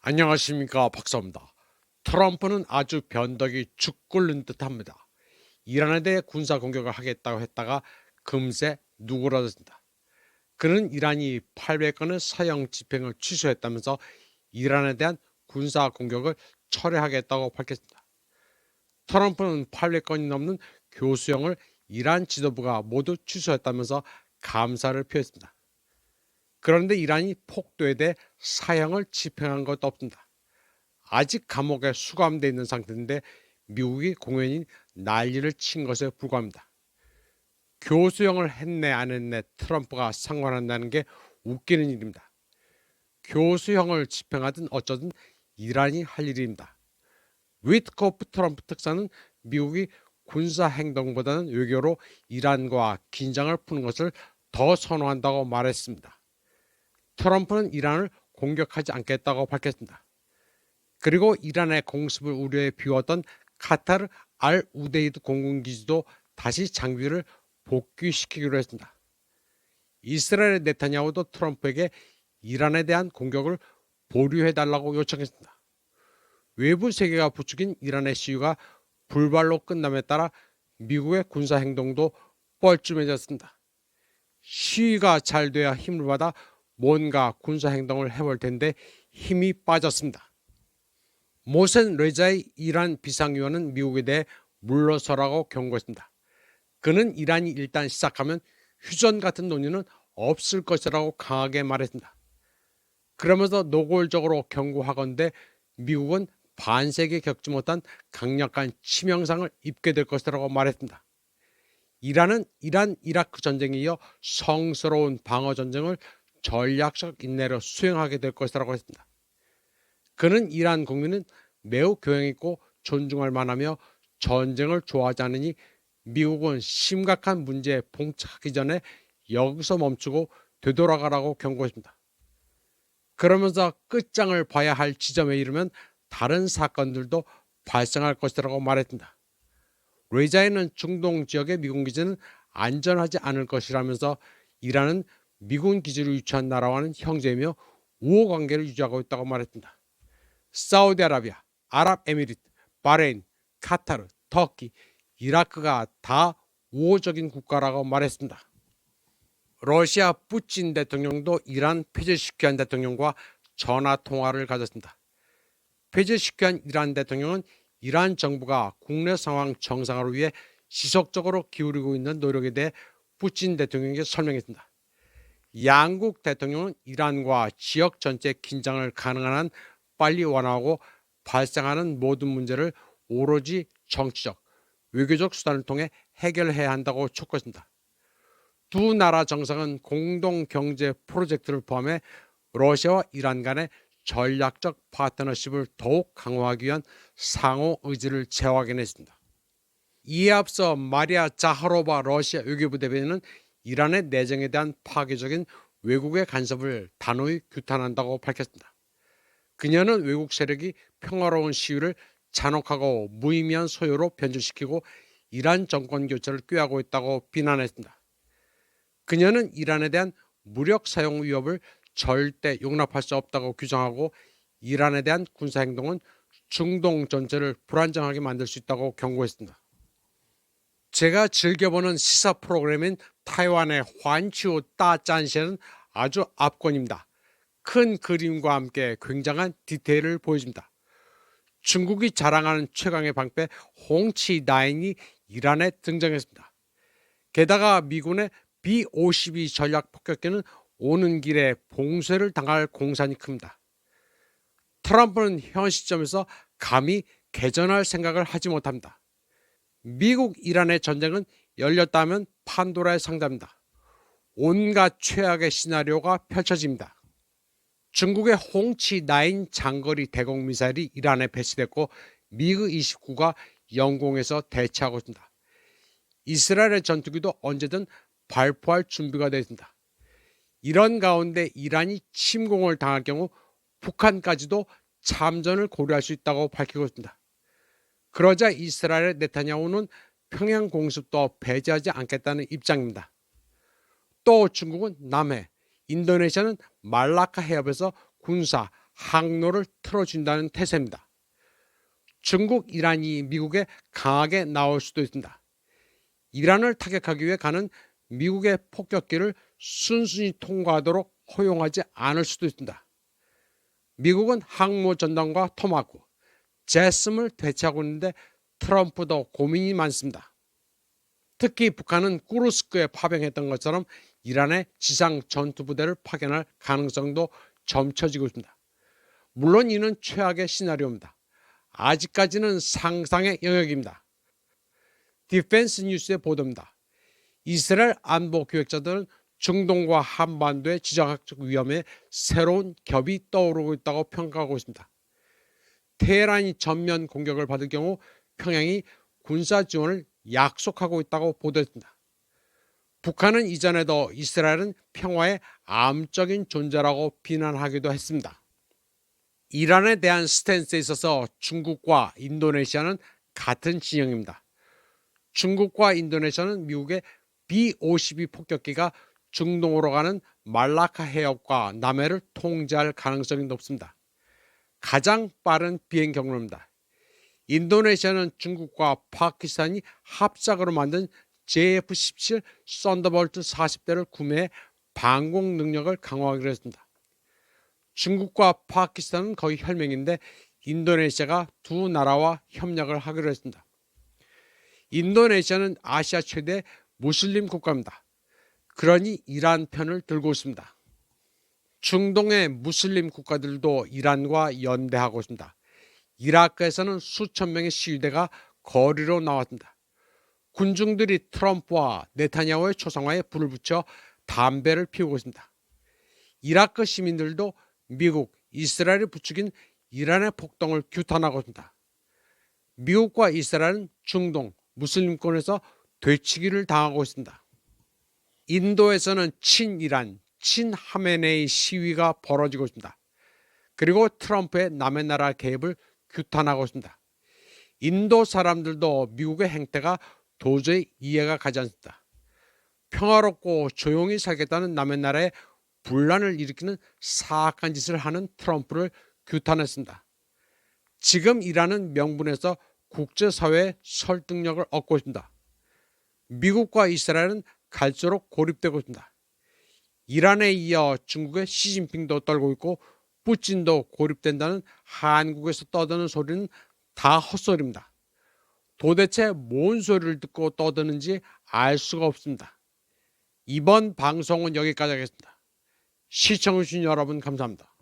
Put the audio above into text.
안녕하십니까, 박사입니다. 트럼프는 아주 변덕이 죽 끓는 듯합니다. 이란에 대해 군사 공격을 하겠다고 했다가 금세 누그러졌습니다. 그는 이란이 800건의 사형 집행을 취소했다면서 이란에 대한 군사 공격을 철회하겠다고 밝혔습니다. 트럼프는 800건이 넘는 교수형을 이란 지도부가 모두 취소했다면서 감사를 표했습니다. 그런데 이란이 폭도에 대해 사형을 집행한 것도 없습니다. 아직 감옥에 수감되어 있는 상태인데 미국이 공연히 난리를 친 것에 불과합니다. 교수형을 했네 안 했네 트럼프가 상관한다는 게 웃기는 일입니다. 교수형을 집행하든 어쩌든 이란이 할 일입니다. 위트코프 트럼프 특사는 미국이 군사행동보다는 외교로 이란과 긴장을 푸는 것을 더 선호한다고 말했습니다. 트럼프는 이란을 공격하지 않겠다고 밝혔습니다. 그리고 이란의 공습을 우려해 비웠던 카타르 알 우데이드 공군기지도 다시 장비를 복귀시키기로 했습니다. 이스라엘의 네타냐후도 트럼프에게 이란에 대한 공격을 보류해달라고 요청했습니다. 외부 세계가 부추긴 이란의 시위가 불발로 끝남에 따라 미국의 군사행동도 뻘쭘해졌습니다. 시위가 잘 돼야 힘을 받아 뭔가 군사행동을 해볼 텐데 힘이 빠졌습니다. 모센 레자이 이란 비상위원은 미국에 대해 물러서라고 경고했습니다. 그는 이란이 일단 시작하면 휴전 같은 논의는 없을 것이라고 강하게 말했습니다. 그러면서 노골적으로 경고하건대 미국은 반세기 겪지 못한 강력한 치명상을 입게 될 것이라고 말했습니다. 이란은 이란 이라크 전쟁에 이어 성스러운 방어 전쟁을 전략적 인내로 수행하게 될 것이라고 했습니다. 그는 이란 국민은 매우 교양있고 존중할 만하며 전쟁을 좋아하지 않으니 미국은 심각한 문제에 봉착하기 전에 여기서 멈추고 되돌아가라고 경고했습니다. 그러면서 끝장을 봐야 할 지점에 이르면 다른 사건들도 발생할 것이라고 말했습니다. 레자이는 중동 지역의 미군 기지는 안전하지 않을 것이라면서 이란은 미군 기지를 유치한 나라와는 형제이며 우호 관계를 유지하고 있다고 말했습니다. 사우디아라비아, 아랍에미리트, 바레인, 카타르, 터키, 이라크가 다 우호적인 국가라고 말했습니다. 러시아 푸틴 대통령도 이란 페제시키안 대통령과 전화 통화를 가졌습니다. 페제시키안 이란 대통령은 이란 정부가 국내 상황 정상화를 위해 지속적으로 기울이고 있는 노력에 대해 푸틴 대통령에게 설명했습니다. 양국 대통령은 이란과 지역 전체 긴장을 가능한 한 빨리 완화하고 발생하는 모든 문제를 오로지 정치적, 외교적 수단을 통해 해결해야 한다고 촉구했습니다. 두 나라 정상은 공동 경제 프로젝트를 포함해 러시아와 이란 간의 전략적 파트너십을 더욱 강화하기 위한 상호 의지를 재확인했습니다. 이에 앞서 마리아 자하로바 러시아 외교부 대변인은 이란의 내정에 대한 파괴적인 외국의 간섭을 단호히 규탄한다고 밝혔습니다. 그녀는 외국 세력이 평화로운 시위를 잔혹하고 무의미한 소요로 변질시키고 이란 정권 교체를 꾀하고 있다고 비난했습니다. 그녀는 이란에 대한 무력 사용 위협을 절대 용납할 수 없다고 규정하고 이란에 대한 군사행동은 중동 전체를 불안정하게 만들 수 있다고 경고했습니다. 제가 즐겨보는 시사 프로그램인 타이완의 환치오 따짠시는 아주 압권입니다. 큰 그림과 함께 굉장한 디테일을 보여줍니다. 중국이 자랑하는 최강의 방패 홍치9이 이란에 등장했습니다. 게다가 미군의 B-52 전략 폭격기는 오는 길에 봉쇄를 당할 공산이 큽니다. 트럼프는 현 시점에서 감히 개전할 생각을 하지 못합니다. 미국 이란의 전쟁은 열렸다면 판도라의 상자입니다. 온갖 최악의 시나리오가 펼쳐집니다. 중국의 홍치9 장거리 대공 미사일이 이란에 배치됐고 미그 29가 영공에서 대치하고 있습니다. 이스라엘의 전투기도 언제든 발포할 준비가 되어 있습니다. 이런 가운데 이란이 침공을 당할 경우 북한까지도 참전을 고려할 수 있다고 밝히고 있습니다. 그러자 이스라엘의 네타냐후는 평양 공습도 배제하지 않겠다는 입장입니다. 또 중국은 남해, 인도네시아는 말라카 해협에서 군사, 항로를 틀어준다는 태세입니다. 중국, 이란이 미국에 강하게 나올 수도 있습니다. 이란을 타격하기 위해 가는 미국의 폭격기를 순순히 통과하도록 허용하지 않을 수도 있습니다. 미국은 항모 전단과 토마호크, 제스을 대체하고 있는데 트럼프도 고민이 많습니다. 특히 북한은 꾸르스크에 파병했던 것처럼 이란의 지상 전투부대를 파견할 가능성도 점쳐지고 있습니다. 물론 이는 최악의 시나리오입니다. 아직까지는 상상의 영역입니다. 디펜스 뉴스의 보도입니다. 이스라엘 안보 기획자들은 중동과 한반도의 지정학적 위험에 새로운 겹이 떠오르고 있다고 평가하고 있습니다. 테헤란이 전면 공격을 받을 경우 평양이 군사 지원을 약속하고 있다고 보도했습니다. 북한은 이전에도 이스라엘은 평화의 암적인 존재라고 비난하기도 했습니다. 이란에 대한 스탠스에 있어서 중국과 인도네시아는 같은 진영입니다. 중국과 인도네시아는 미국의 B-52 폭격기가 중동으로 가는 말라카 해협과 남해를 통제할 가능성이 높습니다. 가장 빠른 비행 경로입니다. 인도네시아는 중국과 파키스탄이 합작으로 만든 JF-17 썬더볼트 40대를 구매해 방공 능력을 강화하기로 했습니다. 중국과 파키스탄은 거의 혈맹인데 인도네시아가 두 나라와 협력을 하기로 했습니다. 인도네시아는 아시아 최대 무슬림 국가입니다. 그러니 이란 편을 들고 있습니다. 중동의 무슬림 국가들도 이란과 연대하고 있습니다. 이라크에서는 수천 명의 시위대가 거리로 나왔습니다. 군중들이 트럼프와 네타냐후의 초상화에 불을 붙여 담배를 피우고 있습니다. 이라크 시민들도 미국, 이스라엘이 부추긴 이란의 폭동을 규탄하고 있습니다. 미국과 이스라엘은 중동, 무슬림권에서 되치기를 당하고 있습니다. 인도에서는 친이란, 친하메네이 시위가 벌어지고 있습니다. 그리고 트럼프의 남의 나라 개입을 규탄하고 있습니다. 인도 사람들도 미국의 행태가 도저히 이해가 가지 않습니다. 평화롭고 조용히 살겠다는 남의 나라에 분란을 일으키는 사악한 짓을 하는 트럼프를 규탄했습니다. 지금 이란은 명분에서 국제사회의 설득력을 얻고 있습니다. 미국과 이스라엘은 갈수록 고립되고 있습니다. 이란에 이어 중국의 시진핑도 떨고 있고 푸틴도 고립된다는 한국에서 떠드는 소리는 다 헛소리입니다. 도대체 뭔 소리를 듣고 떠드는지 알 수가 없습니다. 이번 방송은 여기까지 하겠습니다. 시청해주신 여러분 감사합니다.